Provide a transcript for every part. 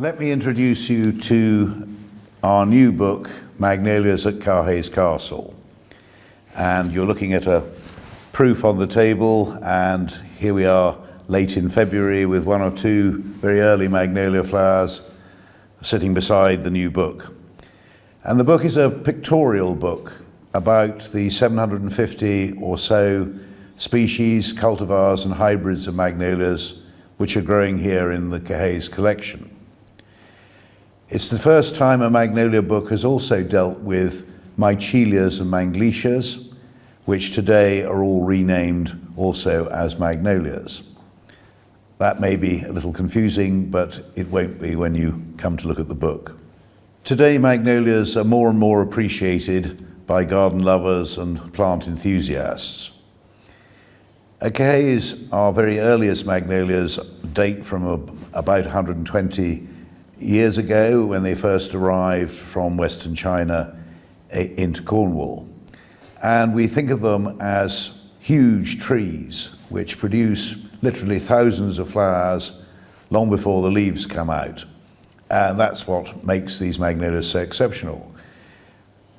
Let me introduce you to our new book, Magnolias at Caerhays Castle. And you're looking at a proof on the table, and here we are late in February with one or two very early magnolia flowers sitting beside the new book. And the book is a pictorial book about the 750 or so species, cultivars and hybrids of magnolias which are growing here in the Caerhays collection. It's the first time a magnolia book has also dealt with mycelias and mangletias, which today are all renamed also as magnolias. That may be a little confusing, but it won't be when you come to look at the book. Today, magnolias are more and more appreciated by garden lovers and plant enthusiasts. At Caerhays, our very earliest magnolias date from about 120 years ago, when they first arrived from Western China into Cornwall. And we think of them as huge trees which produce literally thousands of flowers long before the leaves come out. And that's what makes these magnolias so exceptional.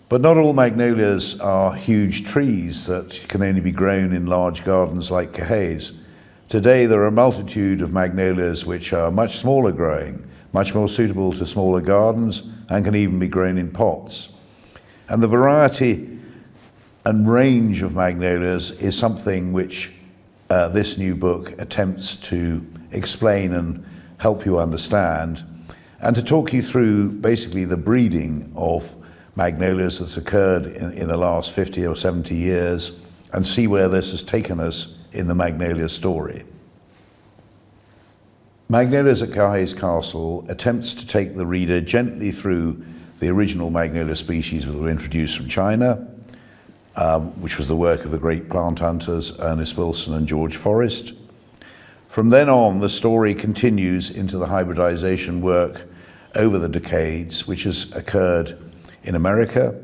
But not all magnolias are huge trees that can only be grown in large gardens like Caerhays. Today there are a multitude of magnolias which are much smaller growing, much more suitable to smaller gardens, and can even be grown in pots. And the variety and range of magnolias is something which this new book attempts to explain and help you understand, and to talk you through basically the breeding of magnolias that's occurred in the last 50 or 70 years, and see where this has taken us in the magnolia story. Magnolias at Caerhays Castle attempts to take the reader gently through the original magnolia species that were introduced from China, which was the work of the great plant hunters Ernest Wilson and George Forrest. From then on, the story continues into the hybridization work over the decades, which has occurred in America,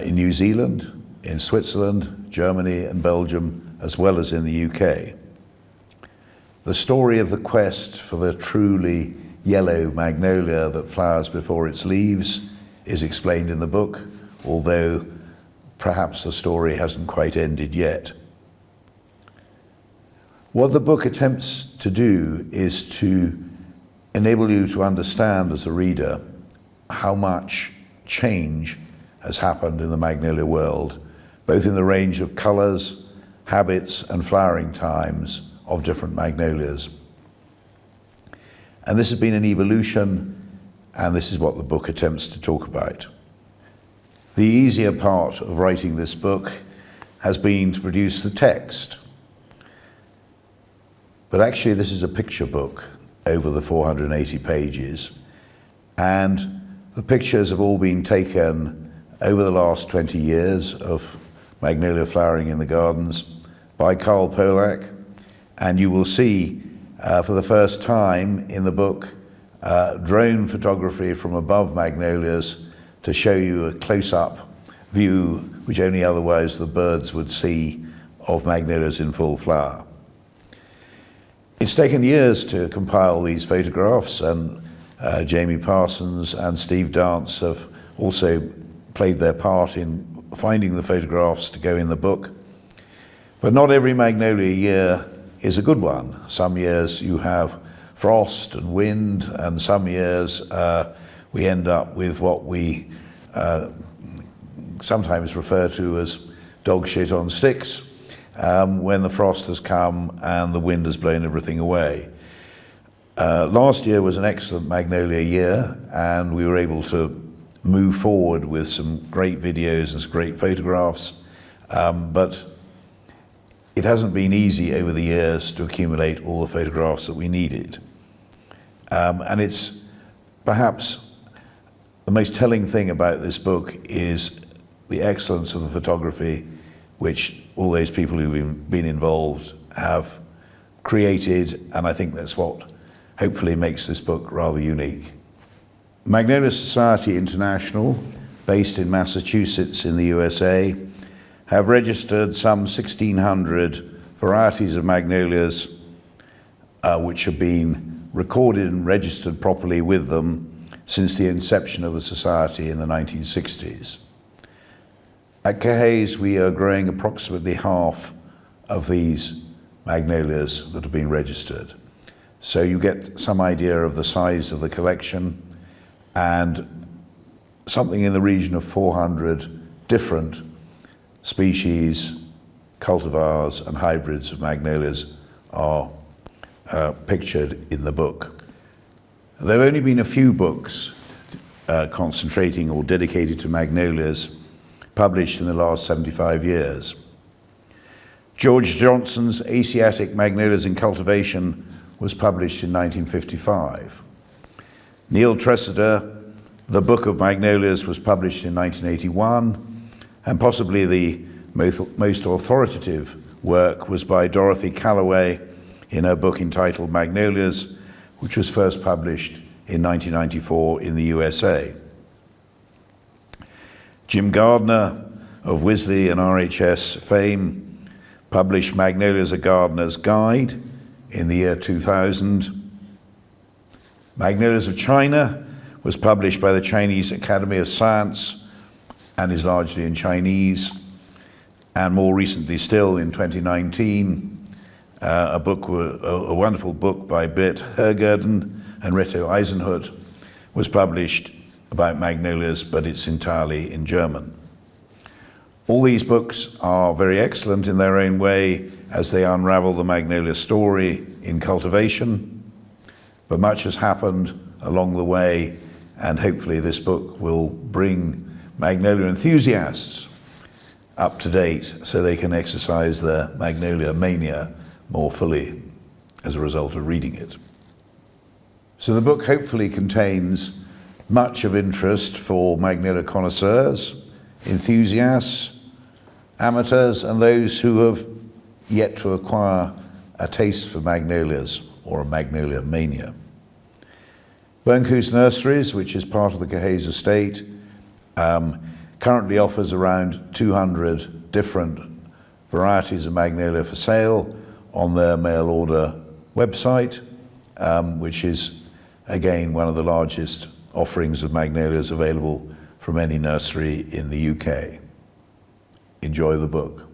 in New Zealand, in Switzerland, Germany and Belgium, as well as in the UK. The story of the quest for the truly yellow magnolia that flowers before its leaves is explained in the book, although perhaps the story hasn't quite ended yet. What the book attempts to do is to enable you to understand as a reader how much change has happened in the magnolia world, both in the range of colours, habits and flowering times of different magnolias. And this has been an evolution, and this is what the book attempts to talk about. The easier part of writing this book has been to produce the text. But actually this is a picture book over the 480 pages, and the pictures have all been taken over the last 20 years of magnolia flowering in the gardens by Carl Pollack. And you will see for the first time in the book drone photography from above magnolias to show you a close-up view which only otherwise the birds would see of magnolias in full flower. It's taken years to compile these photographs, and Jamie Parsons and Steve Dance have also played their part in finding the photographs to go in the book. But not every magnolia year is a good one. Some years you have frost and wind, and some years we end up with what we sometimes refer to as dog shit on sticks, when the frost has come and the wind has blown everything away. Last year was an excellent magnolia year, and we were able to move forward with some great videos and some great photographs, but it hasn't been easy over the years to accumulate all the photographs that we needed. And it's perhaps the most telling thing about this book is the excellence of the photography which all those people who've been involved have created, and I think that's what hopefully makes this book rather unique. Magnolia Society International, based in Massachusetts in the USA, have registered some 1,600 varieties of magnolias which have been recorded and registered properly with them since the inception of the Society in the 1960s. At Caerhays, we are growing approximately half of these magnolias that have been registered. So you get some idea of the size of the collection, and something in the region of 400 different species, cultivars and hybrids of magnolias are pictured in the book. There have only been a few books concentrating or dedicated to magnolias published in the last 75 years. George Johnson's Asiatic Magnolias in Cultivation was published in 1955. Neil Tressida, The Book of Magnolias, was published in 1981, and possibly the most authoritative work was by Dorothy Calloway in her book entitled Magnolias, which was first published in 1994 in the USA. Jim Gardner of Wisley and RHS fame published Magnolias: A Gardener's Guide in the year 2000. Magnolias of China was published by the Chinese Academy of Science and is largely in Chinese. And more recently still, in 2019, a wonderful book by Bert Hergerden and Reto Eisenhut was published about magnolias, but it's entirely in German. All these books are very excellent in their own way as they unravel the magnolia story in cultivation, but much has happened along the way, and hopefully this book will bring magnolia enthusiasts up to date so they can exercise their magnolia mania more fully as a result of reading it. So the book hopefully contains much of interest for magnolia connoisseurs, enthusiasts, amateurs, and those who have yet to acquire a taste for magnolias or a magnolia mania. Burncoos Nurseries, which is part of the Caerhays estate, currently offers around 200 different varieties of magnolia for sale on their mail order website, which is again one of the largest offerings of magnolias available from any nursery in the UK. Enjoy the book.